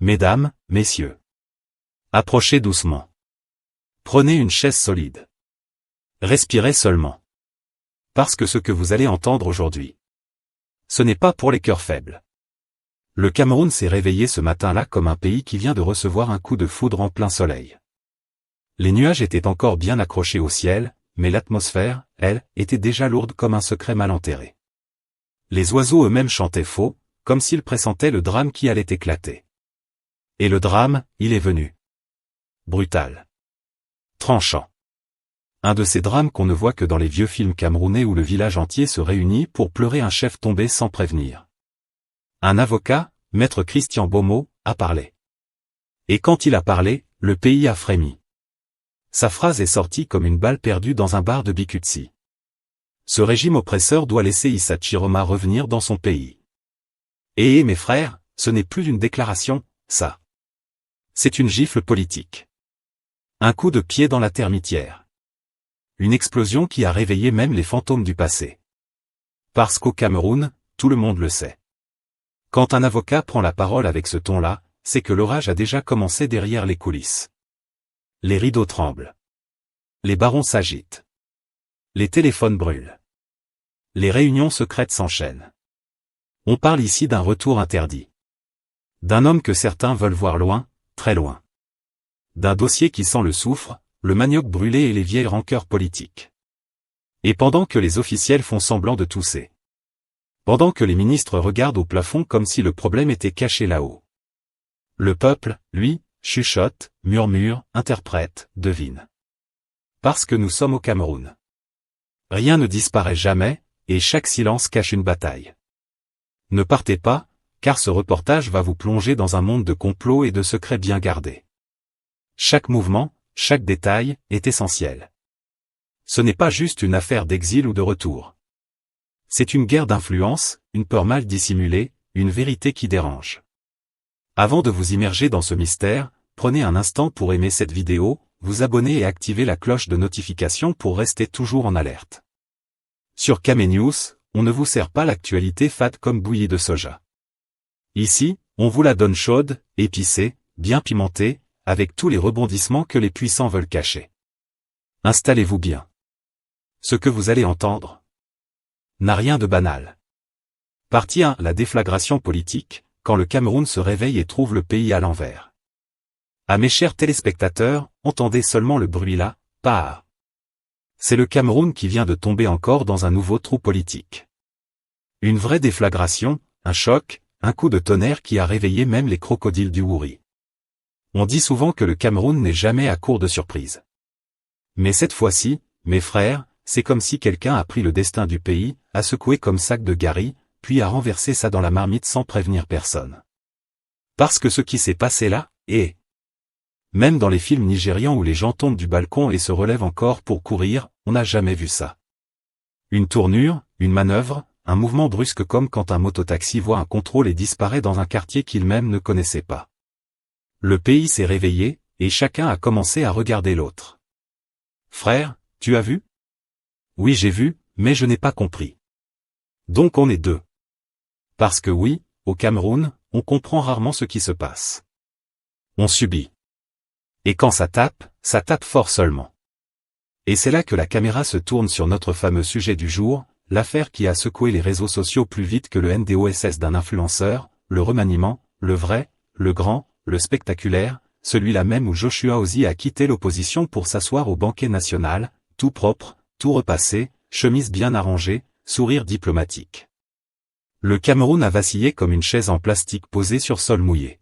Mesdames, messieurs. Approchez doucement. Prenez une chaise solide. Respirez seulement. Parce que ce que vous allez entendre aujourd'hui, ce n'est pas pour les cœurs faibles. Le Cameroun s'est réveillé ce matin-là comme un pays qui vient de recevoir un coup de foudre en plein soleil. Les nuages étaient encore bien accrochés au ciel, mais l'atmosphère, elle, était déjà lourde comme un secret mal enterré. Les oiseaux eux-mêmes chantaient faux, comme s'ils pressentaient le drame qui allait éclater. Et le drame, il est venu. Brutal. Tranchant. Un de ces drames qu'on ne voit que dans les vieux films camerounais où le village entier se réunit pour pleurer un chef tombé sans prévenir. Un avocat, maître Christian Bomo, a parlé. Et quand il a parlé, le pays a frémi. Sa phrase est sortie comme une balle perdue dans un bar de Bikutsi. Ce régime oppresseur doit laisser Issa Chiroma revenir dans son pays. Et mes frères, ce n'est plus une déclaration, ça. C'est une gifle politique. Un coup de pied dans la termitière. Une explosion qui a réveillé même les fantômes du passé. Parce qu'au Cameroun, tout le monde le sait. Quand un avocat prend la parole avec ce ton-là, c'est que l'orage a déjà commencé derrière les coulisses. Les rideaux tremblent. Les barons s'agitent. Les téléphones brûlent. Les réunions secrètes s'enchaînent. On parle ici d'un retour interdit. D'un homme que certains veulent voir loin, très loin. D'un dossier qui sent le soufre, le manioc brûlé et les vieilles rancœurs politiques. Et pendant que les officiels font semblant de tousser. Pendant que les ministres regardent au plafond comme si le problème était caché là-haut. Le peuple, lui, chuchote, murmure, interprète, devine. Parce que nous sommes au Cameroun. Rien ne disparaît jamais, et chaque silence cache une bataille. Ne partez pas, car ce reportage va vous plonger dans un monde de complots et de secrets bien gardés. Chaque mouvement, chaque détail, est essentiel. Ce n'est pas juste une affaire d'exil ou de retour. C'est une guerre d'influence, une peur mal dissimulée, une vérité qui dérange. Avant de vous immerger dans ce mystère, prenez un instant pour aimer cette vidéo, vous abonner et activer la cloche de notification pour rester toujours en alerte. Sur Kame News, on ne vous sert pas l'actualité fade comme bouillie de soja. Ici, on vous la donne chaude, épicée, bien pimentée, avec tous les rebondissements que les puissants veulent cacher. Installez-vous bien. Ce que vous allez entendre n'a rien de banal. Partie 1. La déflagration politique, quand le Cameroun se réveille et trouve le pays à l'envers. À mes chers téléspectateurs, entendez seulement le bruit là, pas. C'est le Cameroun qui vient de tomber encore dans un nouveau trou politique. Une vraie déflagration, un choc, un coup de tonnerre qui a réveillé même les crocodiles du Wouri. On dit souvent que le Cameroun n'est jamais à court de surprises. Mais cette fois-ci, mes frères, c'est comme si quelqu'un a pris le destin du pays, a secoué comme sac de gari, puis a renversé ça dans la marmite sans prévenir personne. Parce que ce qui s'est passé là, est... Même dans les films nigérians où les gens tombent du balcon et se relèvent encore pour courir, on n'a jamais vu ça. Une tournure, une manœuvre, un mouvement brusque comme quand un mototaxi voit un contrôle et disparaît dans un quartier qu'il même ne connaissait pas. Le pays s'est réveillé, et chacun a commencé à regarder l'autre. Frère, tu as vu? Oui, j'ai vu, mais je n'ai pas compris. Donc on est deux. Parce que oui, au Cameroun, on comprend rarement ce qui se passe. On subit. Et quand ça tape fort seulement. Et c'est là que la caméra se tourne sur notre fameux sujet du jour, l'affaire qui a secoué les réseaux sociaux plus vite que le NDOSS d'un influenceur, le remaniement, le vrai, le grand, le spectaculaire, celui-là même où Joshua Ozi a quitté l'opposition pour s'asseoir au banquet national, tout propre, tout repassé, chemise bien arrangée, sourire diplomatique. Le Cameroun a vacillé comme une chaise en plastique posée sur sol mouillé.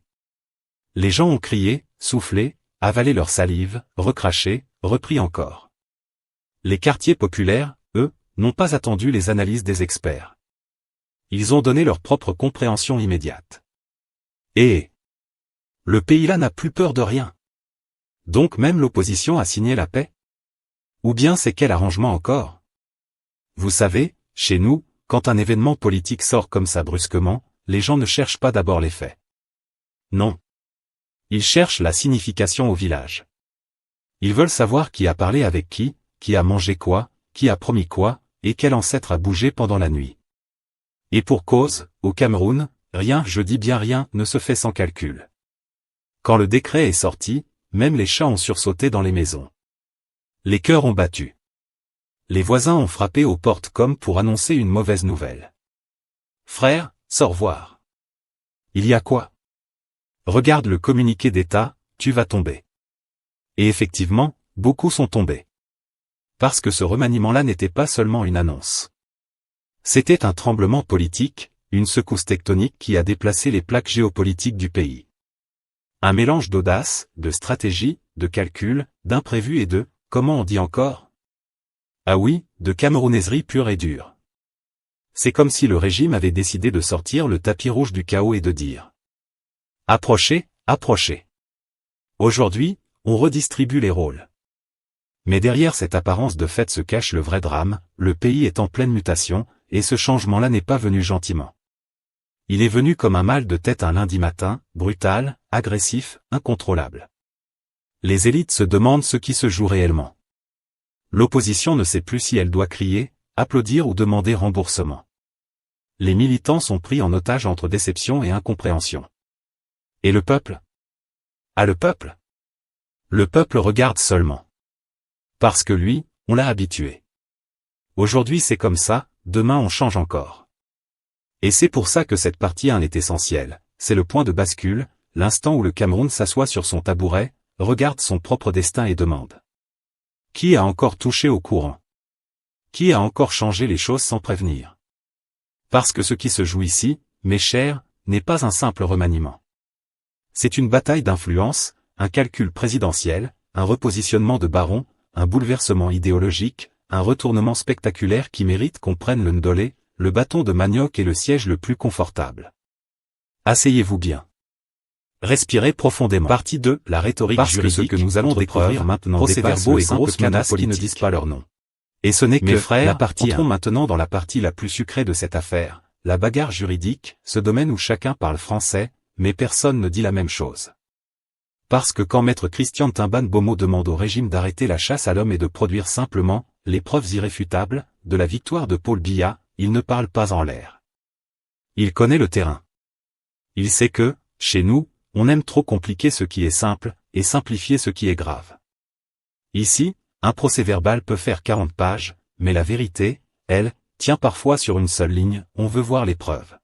Les gens ont crié, soufflé, avalé leur salive, recraché, repris encore. Les quartiers populaires, eux, n'ont pas attendu les analyses des experts. Ils ont donné leur propre compréhension immédiate. Et le pays là n'a plus peur de rien. Donc même l'opposition a signé la paix? Ou bien c'est quel arrangement encore? Vous savez, chez nous, quand un événement politique sort comme ça brusquement, les gens ne cherchent pas d'abord les faits. Non. Ils cherchent la signification au village. Ils veulent savoir qui a parlé avec qui a mangé quoi, qui a promis quoi, et quel ancêtre a bougé pendant la nuit. Et pour cause, au Cameroun, rien, je dis bien rien, ne se fait sans calcul. Quand le décret est sorti, même les chats ont sursauté dans les maisons. Les cœurs ont battu. Les voisins ont frappé aux portes comme pour annoncer une mauvaise nouvelle. Frère, sors voir. Il y a quoi? Regarde le communiqué d'État, tu vas tomber. Et effectivement, beaucoup sont tombés. Parce que ce remaniement-là n'était pas seulement une annonce. C'était un tremblement politique, une secousse tectonique qui a déplacé les plaques géopolitiques du pays. Un mélange d'audace, de stratégie, de calcul, d'imprévu et de, comment on dit encore? Ah oui, de camerounaiserie pure et dure. C'est comme si le régime avait décidé de sortir le tapis rouge du chaos et de dire: approchez, approchez. Aujourd'hui, on redistribue les rôles. Mais derrière cette apparence de fait se cache le vrai drame, le pays est en pleine mutation, et ce changement-là n'est pas venu gentiment. Il est venu comme un mal de tête un lundi matin, brutal, agressif, incontrôlable. Les élites se demandent ce qui se joue réellement. L'opposition ne sait plus si elle doit crier, applaudir ou demander remboursement. Les militants sont pris en otage entre déception et incompréhension. Et le peuple? Ah, le peuple? Le peuple regarde seulement. Parce que lui, on l'a habitué. Aujourd'hui c'est comme ça, demain on change encore. Et c'est pour ça que cette partie 1 est essentielle, c'est le point de bascule, l'instant où le Cameroun s'assoit sur son tabouret, regarde son propre destin et demande: qui a encore touché au courant? Qui a encore changé les choses sans prévenir? Parce que ce qui se joue ici, mes chers, n'est pas un simple remaniement. C'est une bataille d'influence, un calcul présidentiel, un repositionnement de barons, un bouleversement idéologique, un retournement spectaculaire qui mérite qu'on prenne le ndolé, le bâton de manioc et le siège le plus confortable. Asseyez-vous bien. Respirez profondément. Partie 2, la rhétorique juridique. Parce que ce que nous allons découvrir maintenant, procès-verbaux et grosses menaces qui ne disent pas leur nom. Et ce n'est que, frères, la partie entrons maintenant dans la partie la plus sucrée de cette affaire, la bagarre juridique, ce domaine où chacun parle français, mais personne ne dit la même chose. Parce que quand maître Christian Timban Bomo demande au régime d'arrêter la chasse à l'homme et de produire simplement, les preuves irréfutables, de la victoire de Paul Biya, il ne parle pas en l'air. Il connaît le terrain. Il sait que, chez nous, on aime trop compliquer ce qui est simple, et simplifier ce qui est grave. Ici, un procès-verbal peut faire 40 pages, mais la vérité, elle, tient parfois sur une seule ligne, on veut voir les preuves.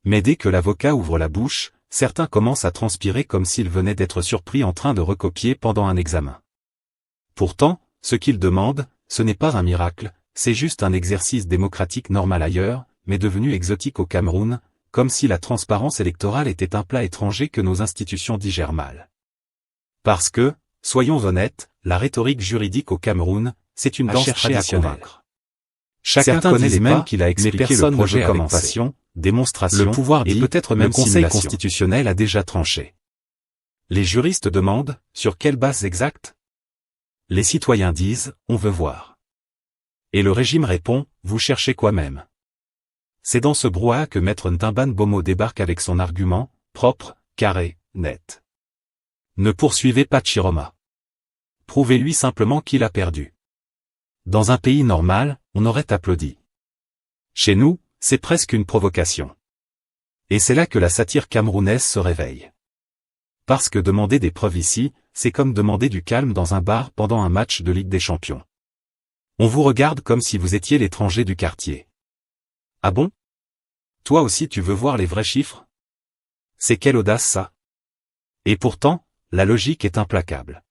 Mais dès que l'avocat ouvre la bouche, certains commencent à transpirer comme s'ils venaient d'être surpris en train de recopier pendant un examen. Pourtant, ce qu'ils demandent, ce n'est pas un miracle, c'est juste un exercice démocratique normal ailleurs, mais devenu exotique au Cameroun, comme si la transparence électorale était un plat étranger que nos institutions digèrent mal. Parce que, soyons honnêtes, la rhétorique juridique au Cameroun, c'est une danse traditionnelle. Chacun connaît même qu'il a expliqué le projet avec passion, démonstration, le pouvoir dit, et peut-être même le Conseil constitutionnel a déjà tranché. Les juristes demandent, sur quelle base exacte? Les citoyens disent, on veut voir. Et le régime répond, vous cherchez quoi même? C'est dans ce brouhaha que maître Timban Bomo débarque avec son argument, propre, carré, net. Ne poursuivez pas Chiroma. Prouvez-lui simplement qu'il a perdu. Dans un pays normal, on aurait applaudi. Chez nous, c'est presque une provocation. Et c'est là que la satire camerounaise se réveille. Parce que demander des preuves ici, c'est comme demander du calme dans un bar pendant un match de Ligue des Champions. On vous regarde comme si vous étiez l'étranger du quartier. Ah bon? Toi aussi tu veux voir les vrais chiffres? C'est quelle audace ça? Et pourtant, la logique est implacable.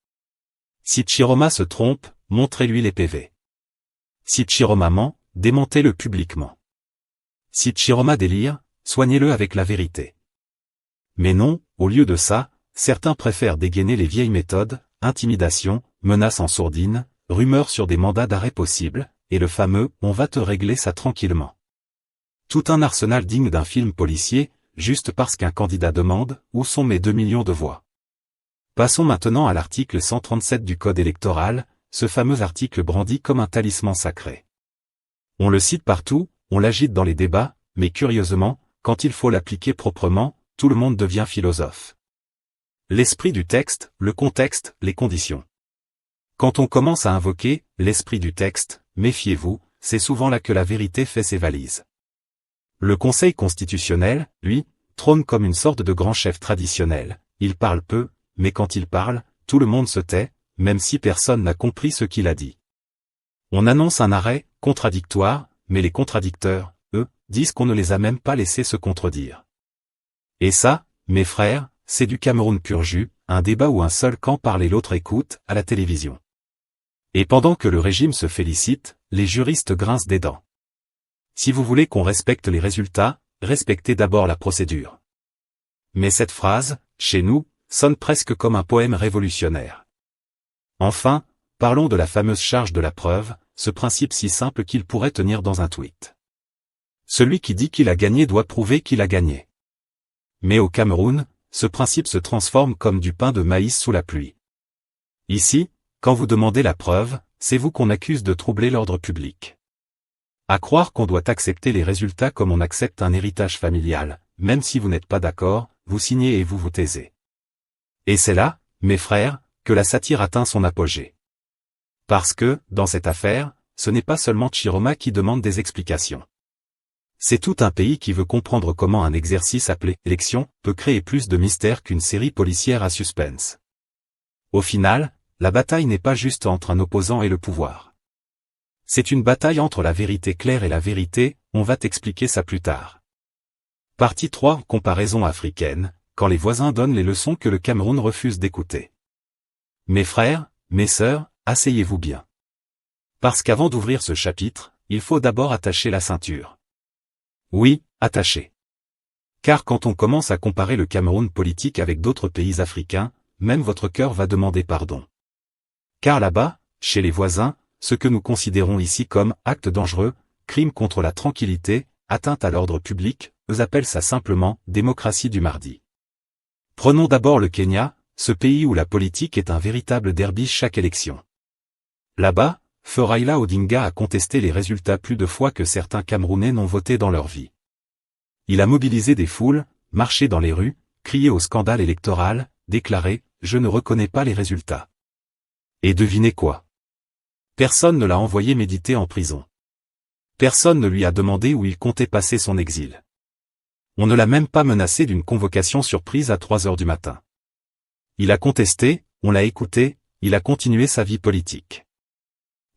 Si Chiroma se trompe, montrez-lui les PV. Si Chiroma ment, démentez-le publiquement. Si Chiroma délire, soignez-le avec la vérité. Mais non, au lieu de ça, certains préfèrent dégainer les vieilles méthodes, intimidation, menaces en sourdine, rumeurs sur des mandats d'arrêt possibles, et le fameux « on va te régler ça tranquillement ». Tout un arsenal digne d'un film policier, juste parce qu'un candidat demande « où sont mes 2 millions de voix ?» Passons maintenant à l'article 137 du Code électoral, ce fameux article brandi comme un talisman sacré. On le cite partout, on l'agite dans les débats, mais curieusement, quand il faut l'appliquer proprement, tout le monde devient philosophe. L'esprit du texte, le contexte, les conditions. Quand on commence à invoquer l'esprit du texte, méfiez-vous, c'est souvent là que la vérité fait ses valises. Le Conseil constitutionnel, lui, trône comme une sorte de grand chef traditionnel, il parle peu, mais quand il parle, tout le monde se tait, même si personne n'a compris ce qu'il a dit. On annonce un arrêt, contradictoire, mais les contradicteurs, eux, disent qu'on ne les a même pas laissés se contredire. Et ça, mes frères, c'est du Cameroun pur jus, un débat où un seul camp parle et l'autre écoute, à la télévision. Et pendant que le régime se félicite, les juristes grincent des dents. Si vous voulez qu'on respecte les résultats, respectez d'abord la procédure. Mais cette phrase, chez nous, sonne presque comme un poème révolutionnaire. Enfin, parlons de la fameuse charge de la preuve, ce principe si simple qu'il pourrait tenir dans un tweet. Celui qui dit qu'il a gagné doit prouver qu'il a gagné. Mais au Cameroun, ce principe se transforme comme du pain de maïs sous la pluie. Ici, quand vous demandez la preuve, c'est vous qu'on accuse de troubler l'ordre public. À croire qu'on doit accepter les résultats comme on accepte un héritage familial, même si vous n'êtes pas d'accord, vous signez et vous vous taisez. Et c'est là, mes frères, que la satire atteint son apogée. Parce que, dans cette affaire, ce n'est pas seulement Chiroma qui demande des explications. C'est tout un pays qui veut comprendre comment un exercice appelé « élection » peut créer plus de mystère qu'une série policière à suspense. Au final, la bataille n'est pas juste entre un opposant et le pouvoir. C'est une bataille entre la vérité claire et la vérité, on va t'expliquer ça plus tard. Partie 3, comparaison africaine, quand les voisins donnent les leçons que le Cameroun refuse d'écouter. Mes frères, mes sœurs, asseyez-vous bien. Parce qu'avant d'ouvrir ce chapitre, il faut d'abord attacher la ceinture. Oui, attacher. Car quand on commence à comparer le Cameroun politique avec d'autres pays africains, même votre cœur va demander pardon. Car là-bas, chez les voisins, ce que nous considérons ici comme acte dangereux, crime contre la tranquillité, atteinte à l'ordre public, eux appellent ça simplement démocratie du mardi. Prenons d'abord le Kenya, ce pays où la politique est un véritable derby chaque élection. Là-bas, Feu Raila Odinga a contesté les résultats plus de fois que certains Camerounais n'ont voté dans leur vie. Il a mobilisé des foules, marché dans les rues, crié au scandale électoral, déclaré « Je ne reconnais pas les résultats ». Et devinez quoi? Personne ne l'a envoyé méditer en prison. Personne ne lui a demandé où il comptait passer son exil. On ne l'a même pas menacé d'une convocation surprise à 3 heures du matin. Il a contesté, on l'a écouté, il a continué sa vie politique.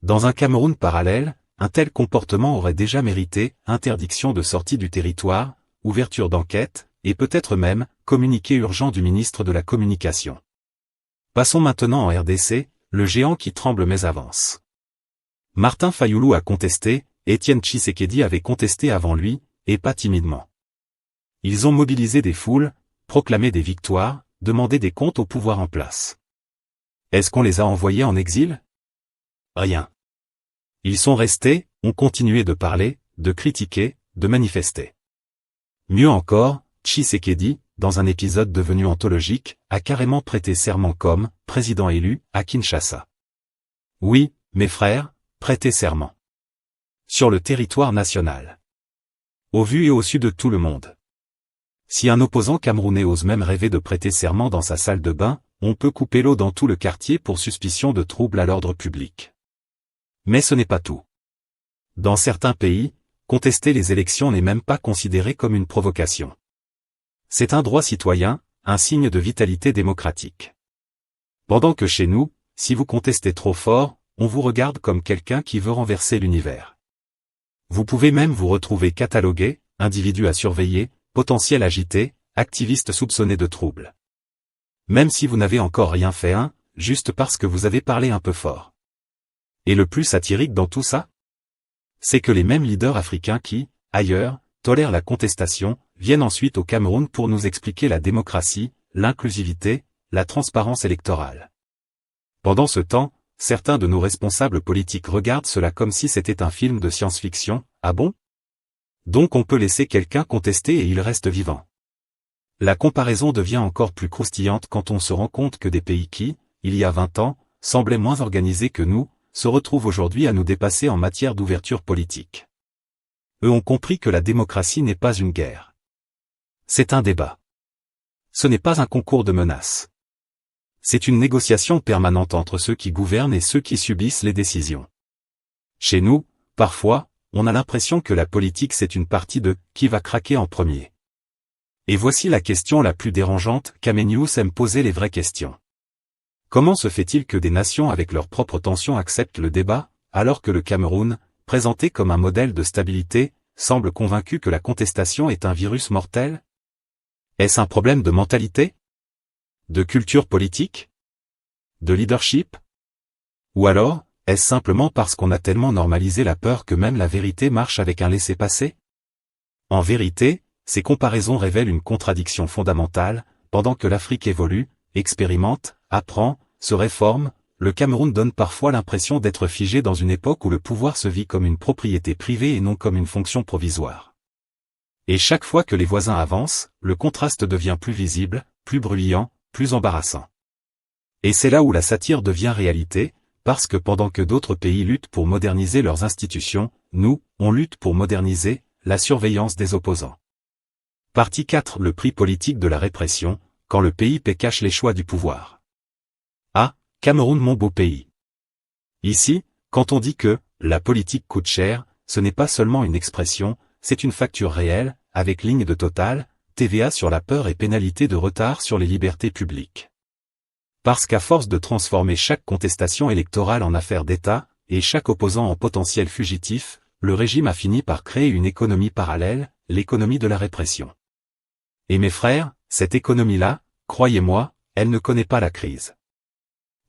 Dans un Cameroun parallèle, un tel comportement aurait déjà mérité interdiction de sortie du territoire, ouverture d'enquête, et peut-être même communiqué urgent du ministre de la Communication. Passons maintenant en RDC, le géant qui tremble mais avance. Martin Fayulu a contesté, Étienne Tshisekedi avait contesté avant lui, et pas timidement. Ils ont mobilisé des foules, proclamé des victoires, demandé des comptes au pouvoir en place. Est-ce qu'on les a envoyés en exil? Rien. Ils sont restés, ont continué de parler, de critiquer, de manifester. Mieux encore, Tshisekedi, dans un épisode devenu anthologique, a carrément prêté serment comme président élu à Kinshasa. Oui, mes frères, prêter serment. Sur le territoire national. Au vu et au su de tout le monde. Si un opposant camerounais ose même rêver de prêter serment dans sa salle de bain, on peut couper l'eau dans tout le quartier pour suspicion de trouble à l'ordre public. Mais ce n'est pas tout. Dans certains pays, contester les élections n'est même pas considéré comme une provocation. C'est un droit citoyen, un signe de vitalité démocratique. Pendant que chez nous, si vous contestez trop fort, on vous regarde comme quelqu'un qui veut renverser l'univers. Vous pouvez même vous retrouver catalogué, individu à surveiller, potentiel agité, activiste soupçonné de trouble. Même si vous n'avez encore rien fait juste parce que vous avez parlé un peu fort. Et le plus satirique dans tout ça? C'est que les mêmes leaders africains qui, ailleurs, tolèrent la contestation, viennent ensuite au Cameroun pour nous expliquer la démocratie, l'inclusivité, la transparence électorale. Pendant ce temps, certains de nos responsables politiques regardent cela comme si c'était un film de science-fiction, ah bon? Donc on peut laisser quelqu'un contester et il reste vivant. La comparaison devient encore plus croustillante quand on se rend compte que des pays qui, il y a 20 ans, semblaient moins organisés que nous, se retrouvent aujourd'hui à nous dépasser en matière d'ouverture politique. Eux ont compris que la démocratie n'est pas une guerre. C'est un débat. Ce n'est pas un concours de menaces. C'est une négociation permanente entre ceux qui gouvernent et ceux qui subissent les décisions. Chez nous, parfois, on a l'impression que la politique c'est une partie de « qui va craquer en premier ». Et voici la question la plus dérangeante, Kamenius aime poser les vraies questions. Comment se fait-il que des nations avec leurs propres tensions acceptent le débat, alors que le Cameroun, présenté comme un modèle de stabilité, semble convaincu que la contestation est un virus mortel? Est-ce un problème de mentalité? De culture politique? De leadership? Ou alors, est-ce simplement parce qu'on a tellement normalisé la peur que même la vérité marche avec un laissez-passer? En vérité, ces comparaisons révèlent une contradiction fondamentale. Pendant que l'Afrique évolue, expérimente, apprend, se réforme, le Cameroun donne parfois l'impression d'être figé dans une époque où le pouvoir se vit comme une propriété privée et non comme une fonction provisoire. Et chaque fois que les voisins avancent, le contraste devient plus visible, plus bruyant, plus embarrassant. Et c'est là où la satire devient réalité, parce que pendant que d'autres pays luttent pour moderniser leurs institutions, nous, on lutte pour moderniser la surveillance des opposants. Partie 4. Le prix politique de la répression, quand le PIP cache les choix du pouvoir. Ah, Cameroun mon beau pays. Ici, quand on dit que « la politique coûte cher », ce n'est pas seulement une expression, c'est une facture réelle, avec ligne de Total, TVA sur la peur et pénalité de retard sur les libertés publiques. Parce qu'à force de transformer chaque contestation électorale en affaire d'État, et chaque opposant en potentiel fugitif, le régime a fini par créer une économie parallèle, l'économie de la répression. Et mes frères, cette économie-là, croyez-moi, elle ne connaît pas la crise.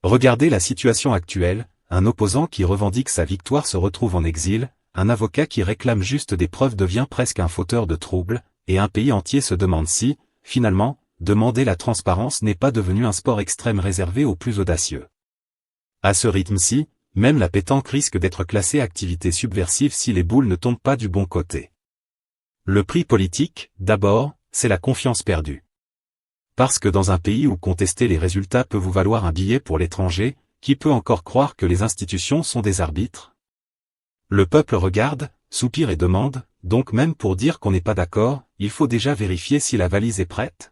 Regardez la situation actuelle, un opposant qui revendique sa victoire se retrouve en exil, un avocat qui réclame juste des preuves devient presque un fauteur de troubles, et un pays entier se demande si, finalement, demander la transparence n'est pas devenu un sport extrême réservé aux plus audacieux. À ce rythme-ci, même la pétanque risque d'être classée activité subversive si les boules ne tombent pas du bon côté. Le prix politique, d'abord, c'est la confiance perdue. Parce que dans un pays où contester les résultats peut vous valoir un billet pour l'étranger, qui peut encore croire que les institutions sont des arbitres? Le peuple regarde, soupire et demande, donc même pour dire qu'on n'est pas d'accord, il faut déjà vérifier si la valise est prête.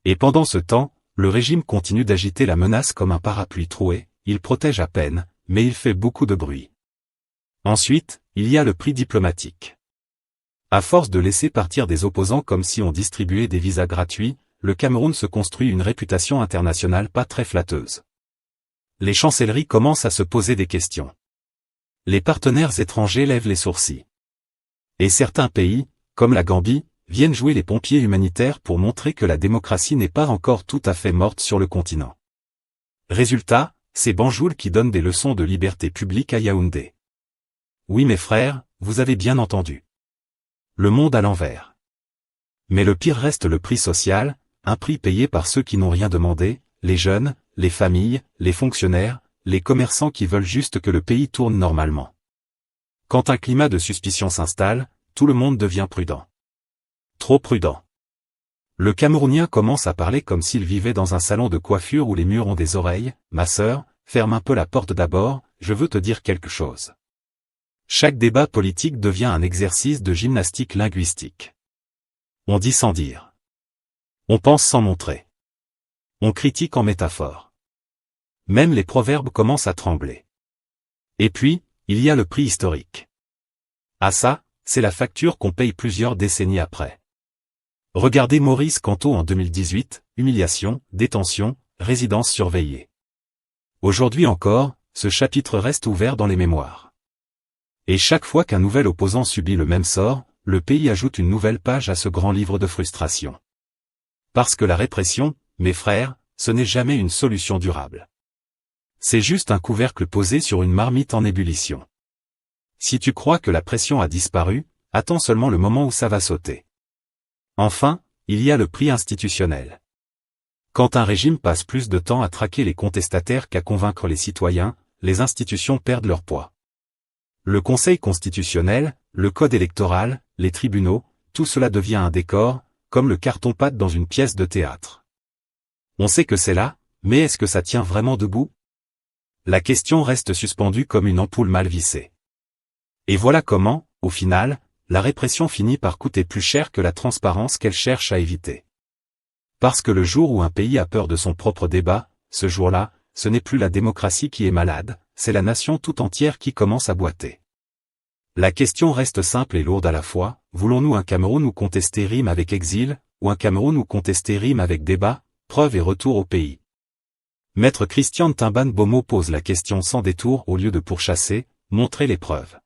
Et pendant ce temps, le régime continue d'agiter la menace comme un parapluie troué, il protège à peine, mais il fait beaucoup de bruit. Ensuite, il y a le prix diplomatique. À force de laisser partir des opposants comme si on distribuait des visas gratuits, le Cameroun se construit une réputation internationale pas très flatteuse. Les chancelleries commencent à se poser des questions. Les partenaires étrangers lèvent les sourcils. Et certains pays, comme la Gambie, viennent jouer les pompiers humanitaires pour montrer que la démocratie n'est pas encore tout à fait morte sur le continent. Résultat, c'est Banjul qui donne des leçons de liberté publique à Yaoundé. Oui mes frères, vous avez bien entendu. Le monde à l'envers. Mais le pire reste le prix social, un prix payé par ceux qui n'ont rien demandé, les jeunes, les familles, les fonctionnaires, les commerçants qui veulent juste que le pays tourne normalement. Quand un climat de suspicion s'installe, tout le monde devient prudent. Trop prudent. Le Camerounien commence à parler comme s'il vivait dans un salon de coiffure où les murs ont des oreilles. Ma sœur, ferme un peu la porte d'abord, je veux te dire quelque chose. Chaque débat politique devient un exercice de gymnastique linguistique. On dit sans dire. On pense sans montrer. On critique en métaphore. Même les proverbes commencent à trembler. Et puis, il y a le prix historique. Ah ça, c'est la facture qu'on paye plusieurs décennies après. Regardez Maurice Kamto en 2018, humiliation, détention, résidence surveillée. Aujourd'hui encore, ce chapitre reste ouvert dans les mémoires. Et chaque fois qu'un nouvel opposant subit le même sort, le pays ajoute une nouvelle page à ce grand livre de frustration. Parce que la répression, mes frères, ce n'est jamais une solution durable. C'est juste un couvercle posé sur une marmite en ébullition. Si tu crois que la pression a disparu, attends seulement le moment où ça va sauter. Enfin, il y a le prix institutionnel. Quand un régime passe plus de temps à traquer les contestataires qu'à convaincre les citoyens, les institutions perdent leur poids. Le Conseil constitutionnel, le code électoral, les tribunaux, tout cela devient un décor, comme le carton-pâte dans une pièce de théâtre. On sait que c'est là, mais est-ce que ça tient vraiment debout? La question reste suspendue comme une ampoule mal vissée. Et voilà comment, au final, la répression finit par coûter plus cher que la transparence qu'elle cherche à éviter. Parce que le jour où un pays a peur de son propre débat, ce jour-là, ce n'est plus la démocratie qui est malade, c'est la nation tout entière qui commence à boiter. La question reste simple et lourde à la fois, voulons-nous un Cameroun où contester rime avec exil, ou un Cameroun où contester rime avec débat, preuve et retour au pays. Maître Christian Timban Bomo pose la question sans détour au lieu de pourchasser, montrer les preuves.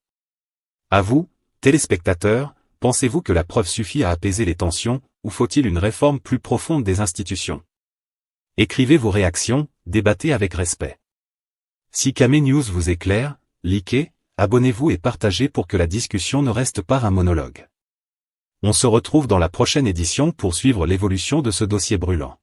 À vous, téléspectateurs, pensez-vous que la preuve suffit à apaiser les tensions, ou faut-il une réforme plus profonde des institutions? Écrivez vos réactions, débattez avec respect. Si Camé News vous éclaire, likez, abonnez-vous et partagez pour que la discussion ne reste pas un monologue. On se retrouve dans la prochaine édition pour suivre l'évolution de ce dossier brûlant.